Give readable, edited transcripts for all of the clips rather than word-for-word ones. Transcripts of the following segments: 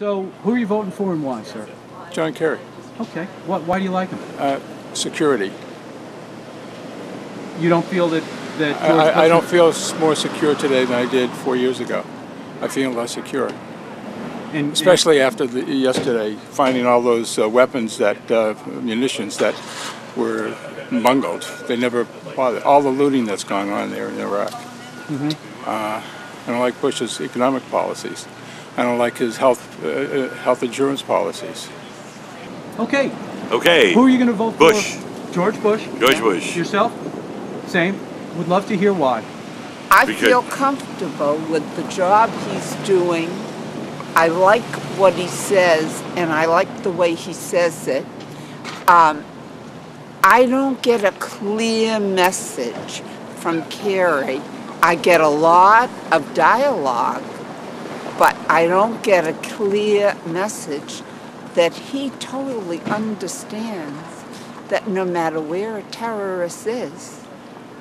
So, who are you voting for and why, sir? John Kerry. Okay. Why do you like him? Security. You don't feel that George I don't Bush feel more secure today than I did 4 years ago. I feel less secure. Especially after yesterday, finding all those weapons, munitions that were bungled. They never bothered. All the looting that's gone on there in Iraq. Mm-hmm. I don't like Bush's economic policies. I don't like his health insurance policies. Okay. Okay. Who are you going to vote Bush. for? George Bush. George Bush. Yourself? Same. Would love to hear why. I feel comfortable with the job he's doing. I like what he says, and I like the way he says it. I don't get a clear message from Kerry. I get a lot of dialogue, but I don't get a clear message that he totally understands that no matter where a terrorist is,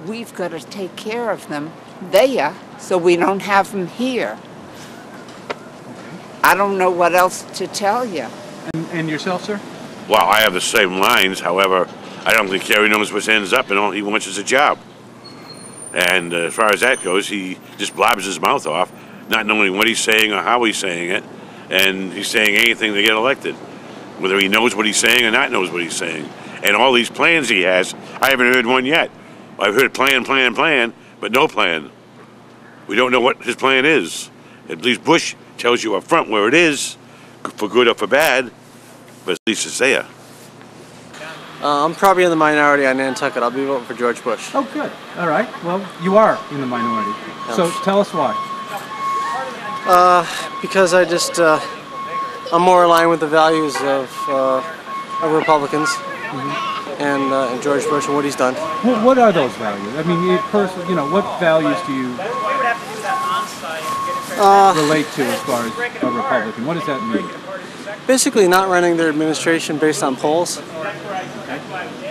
we've got to take care of them there so we don't have them here. I don't know what else to tell you. And yourself, sir? Well, I have the same lines. However, I don't think Kerry knows what ends up, and all he wants is a job. And as far as that goes, he just blabs his mouth off, not knowing what he's saying or how he's saying it, and he's saying anything to get elected, whether he knows what he's saying or not knows what he's saying. And all these plans he has, I haven't heard one yet. I've heard plan, but no plan. We don't know what his plan is. At least Bush tells you up front where it is, for good or for bad, but at least it's there. I'm probably in the minority on Nantucket. I'll be voting for George Bush. Oh, good. All right. Well, you are in the minority. So tell us why. Because I'm more aligned with the values of Republicans and George Bush and what he's done. What are those values? I mean, what values do you relate to as far as a Republican? What does that mean? Basically, not running their administration based on polls,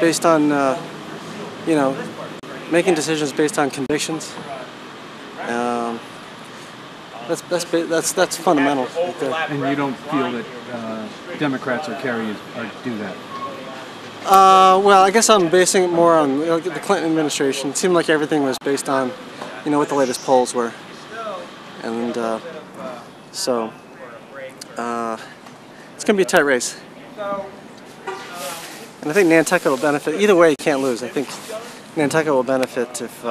based on making decisions based on convictions. That's fundamental. Right there. And you don't feel that Democrats or Kerry do that? Well, I guess I'm basing it more on the Clinton administration. It seemed like everything was based on, what the latest polls were, and so it's going to be a tight race. And I think Nantucket will benefit. Either way, you can't lose. I think Nantucket will benefit if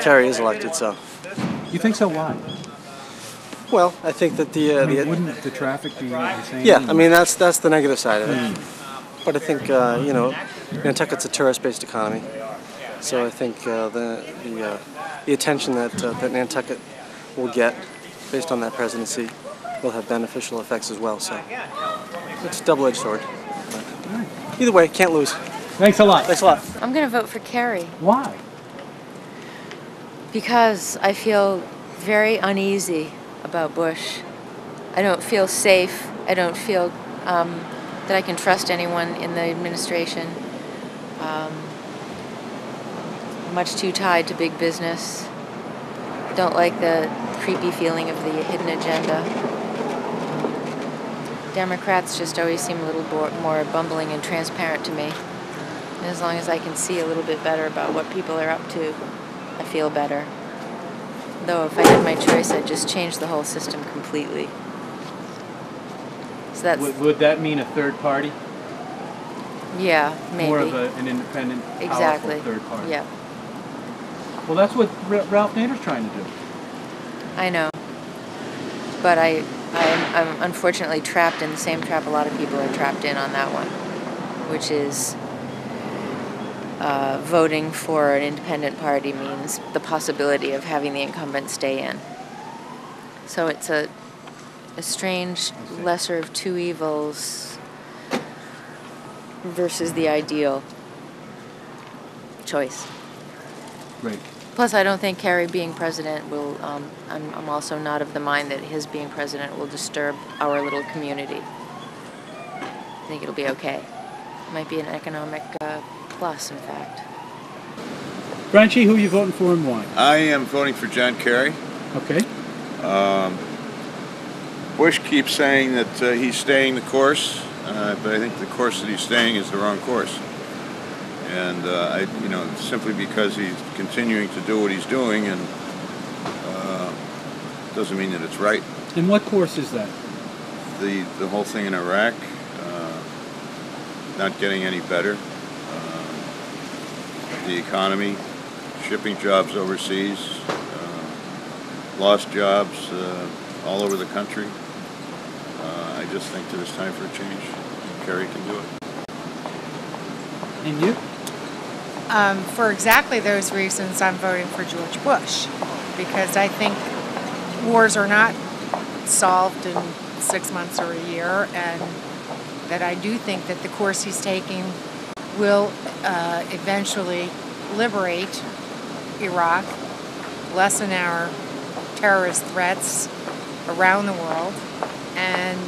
Kerry is elected. So. You think so? Why? Well, I think that wouldn't the traffic be the same? Yeah, I mean that's the negative side of it. But I think Nantucket's a tourist-based economy, so I think the attention that Nantucket will get based on that presidency will have beneficial effects as well. So it's a double-edged sword. But either way, can't lose. Thanks a lot. Thanks a lot. I'm going to vote for Kerry. Why? Because I feel very uneasy about Bush. I don't feel safe. I don't feel that I can trust anyone in the administration. Much too tied to big business. Don't like the creepy feeling of the hidden agenda. Democrats just always seem a little more bumbling and transparent to me. And as long as I can see a little bit better about what people are up to, I feel better. Though if I had my choice, I'd just change the whole system completely. So that's would that mean a third party? Yeah, maybe. More of an independent, exactly. Powerful third party. Yeah. Well, that's what Ralph Nader's trying to do. I know. But I'm unfortunately trapped in the same trap a lot of people are trapped in on that one, which is voting for an independent party means the possibility of having the incumbent stay in. So it's a strange lesser of two evils versus the ideal choice. Great. Plus, I don't think Kerry being president will, I'm also not of the mind that his being president will disturb our little community. I think it'll be okay. It might be an economic plus, in fact. Branchy, who are you voting for and why? I am voting for John Kerry. Okay. Bush keeps saying that he's staying the course, but I think the course that he's staying is the wrong course. And simply because he's continuing to do what he's doing, and doesn't mean that it's right. And what course is that? The whole thing in Iraq, not getting any better. The economy, shipping jobs overseas, lost jobs all over the country. I just think that it's time for a change. Kerry can do it. And you? For exactly those reasons, I'm voting for George Bush, because I think wars are not solved in 6 months or a year, and that I do think that the course he's taking will eventually liberate Iraq, lessen our terrorist threats around the world, and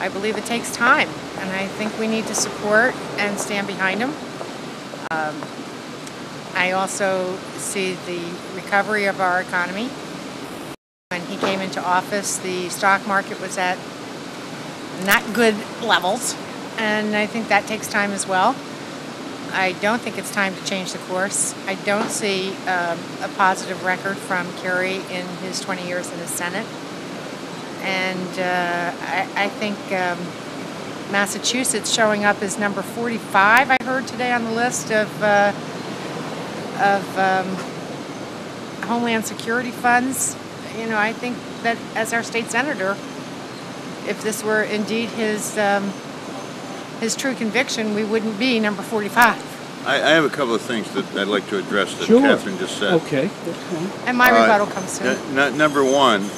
I believe it takes time, and I think we need to support and stand behind him. I also see the recovery of our economy. When he came into office, the stock market was at not good levels, and I think that takes time as well. I don't think it's time to change the course. I don't see a positive record from Kerry in his 20 years in the Senate. And I think Massachusetts showing up as number 45, I heard today on the list of Homeland Security funds. You know, I think that as our state senator, if this were indeed his true conviction, we wouldn't be number 45. I have a couple of things that I'd like to address that Sure. Catherine just said. Okay. And my rebuttal comes soon. Number one,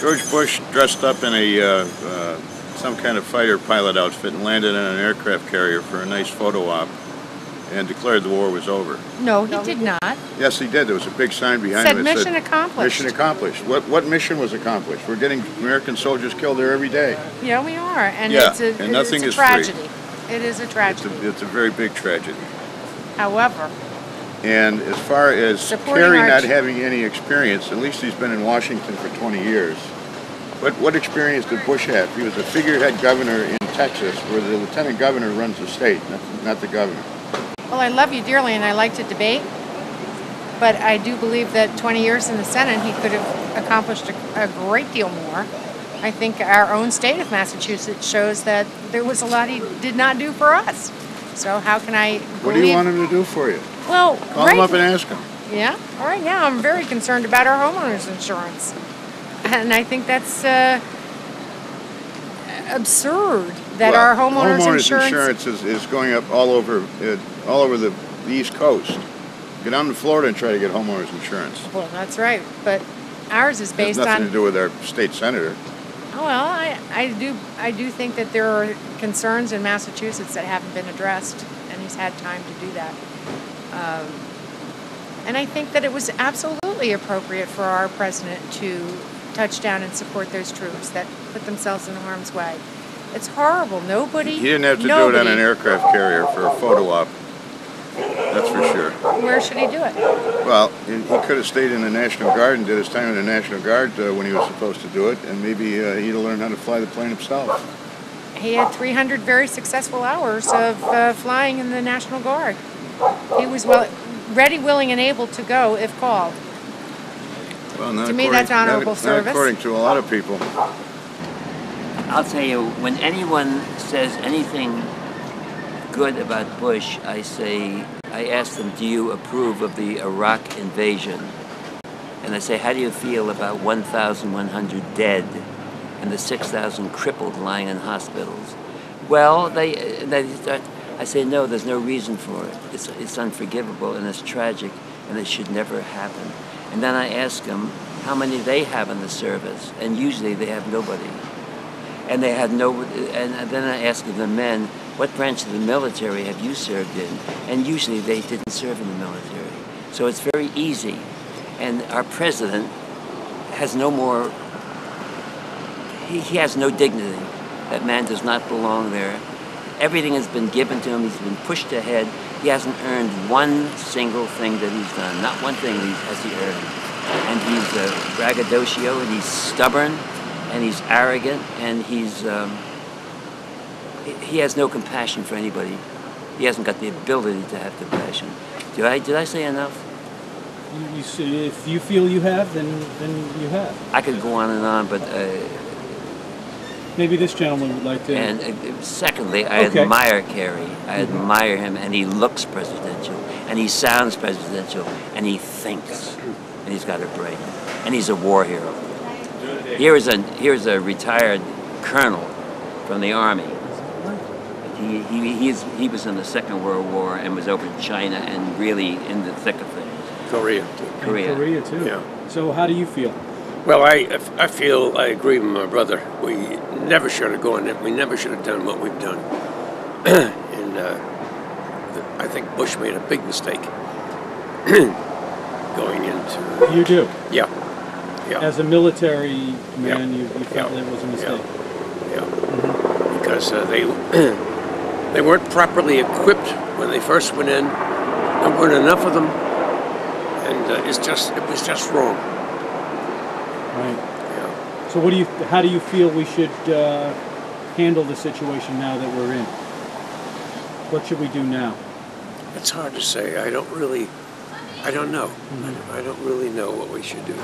George Bush dressed up in a some kind of fighter pilot outfit and landed on an aircraft carrier for a nice photo op and declared the war was over. No, he did not. Yes, he did. There was a big sign behind Said him that mission said, accomplished. Mission accomplished. What mission was accomplished? We're getting American soldiers killed there every day. Yeah, we are. And Yeah, it's a, and nothing it's a is free. tragedy. It is a tragedy. It's a very big tragedy. However, And as far as Supporting Kerry our not ch- having any experience, at least he's been in Washington for 20 years. What experience did Bush have? He was a figurehead governor in Texas, where the lieutenant governor runs the state, not the governor. well, I love you dearly and I like to debate, but I do believe that 20 years in the Senate, he could have accomplished a great deal more. I think our own state of Massachusetts shows that there was a lot he did not do for us. So how can I believe... What do you want him to do for you? Well, Call him up and ask him. Yeah, right now I'm very concerned about our homeowners insurance. And I think that's absurd that Well, our homeowners insurance is going up all over the East Coast. Get down to Florida and try to get homeowners insurance. Well, that's right, but ours is It has based nothing on... to do with our state senator. Well, I do think that there are concerns in Massachusetts that haven't been addressed, and he's had time to do that. And I think that it was absolutely appropriate for our president to touch down and support those troops that put themselves in harm's way. It's horrible. Nobody... He didn't have to do it on an aircraft carrier for a photo op. That's for sure. Where should he do it? Well, he could have stayed in the National Guard and did his time in the National Guard when he was supposed to do it, and maybe he'd have learned how to fly the plane himself. He had 300 very successful hours of flying in the National Guard. He was ready, willing, and able to go if called. Well, To me, that's honorable not service. according to a lot of people. I'll tell you, when anyone says anything good about Bush, I ask them, do you approve of the Iraq invasion? And I say, how do you feel about 1,100 dead and the 6,000 crippled lying in hospitals? Well, I say, no, there's no reason for it. It's unforgivable and it's tragic and it should never happen. And then I ask them how many they have in the service, and usually they have nobody. And they had and then I ask the men, what branch of the military have you served in? And usually they didn't serve in the military. So it's very easy. And our president has no more, he has no dignity. That man does not belong there. Everything has been given to him. He's been pushed ahead. He hasn't earned one single thing that he's done. Not one thing has he earned. And he's a braggadocio, and he's stubborn, and he's arrogant, and he has no compassion for anybody. He hasn't got the ability to have compassion. Did I say enough? If you feel you have, then you have. I could go on, but maybe this gentleman would like to. And secondly, I admire Kerry. I admire him, and he looks presidential, and he sounds presidential, and he thinks, and he's got a brain, and he's a war hero. Here's a retired colonel from the army. He was in the Second World War and was over in China and really in the thick of things. Korea too. Yeah. So how do you feel? Well, I feel I agree with my brother. We never should have gone. We never should have done what we've done. And I think Bush made a big mistake going into. You do. Yeah. Yeah. As a military man, you felt it was a mistake. Yeah. Because they weren't properly equipped when they first went in. There weren't enough of them. And it was just wrong. Right. Yeah. So how do you feel we should handle the situation now that we're in? What should we do now? It's hard to say. I don't know. I don't really know what we should do.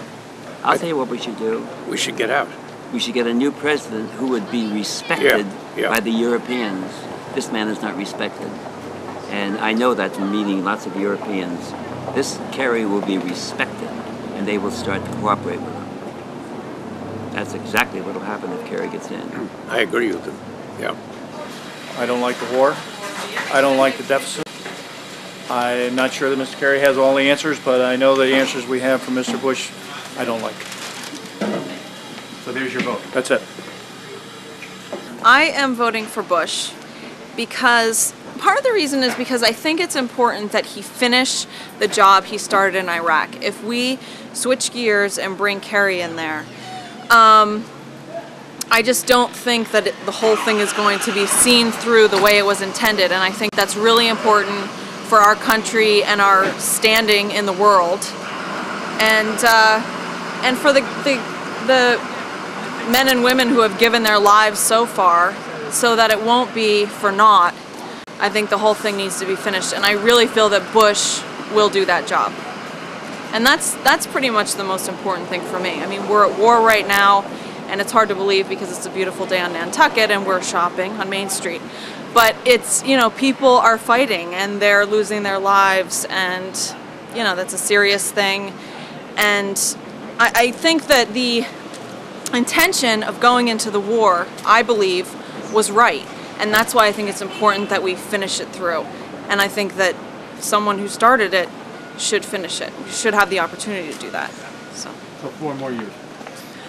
I'll tell you what we should do. We should get out. We should get a new president who would be respected by the Europeans. This man is not respected. And I know that from meeting lots of Europeans. This Kerry will be respected, and they will start to cooperate with him. That's exactly what will happen if Kerry gets in. I agree with him. Yeah. I don't like the war. I don't like the deficit. I'm not sure that Mr. Kerry has all the answers, but I know the answers we have from Mr. Bush, I don't like. So there's your vote. That's it. I am voting for Bush because part of the reason is because I think it's important that he finish the job he started in Iraq. If we switch gears and bring Kerry in there, I just don't think that the whole thing is going to be seen through the way it was intended, and I think that's really important for our country and our standing in the world, and for the men and women who have given their lives so far, so that it won't be for naught. I think the whole thing needs to be finished, and I really feel that Bush will do that job. And that's pretty much the most important thing for me. I mean, we're at war right now, and it's hard to believe because it's a beautiful day on Nantucket and we're shopping on Main Street. But it's, people are fighting and they're losing their lives, and, that's a serious thing. And I think that the intention of going into the war, I believe, was right. And that's why I think it's important that we finish it through. And I think that someone who started it should finish it. We should have the opportunity to do that. So 4 more years.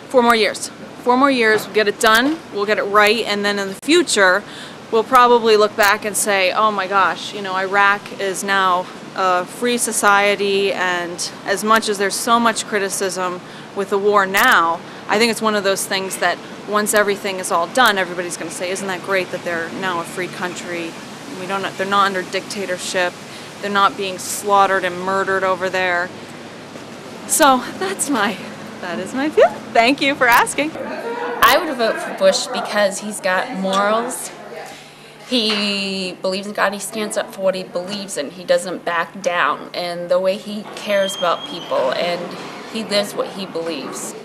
4 more years. 4 more years, we'll get it done, we'll get it right, and then in the future, we'll probably look back and say, oh my gosh, Iraq is now a free society, and as much as there's so much criticism with the war now, I think it's one of those things that once everything is all done, everybody's going to say, isn't that great that they're now a free country? They're not under dictatorship. They're not being slaughtered and murdered over there. So that is my view. Thank you for asking. I would vote for Bush because he's got morals. He believes in God. He stands up for what he believes in. He doesn't back down. And the way he cares about people, and he lives what he believes.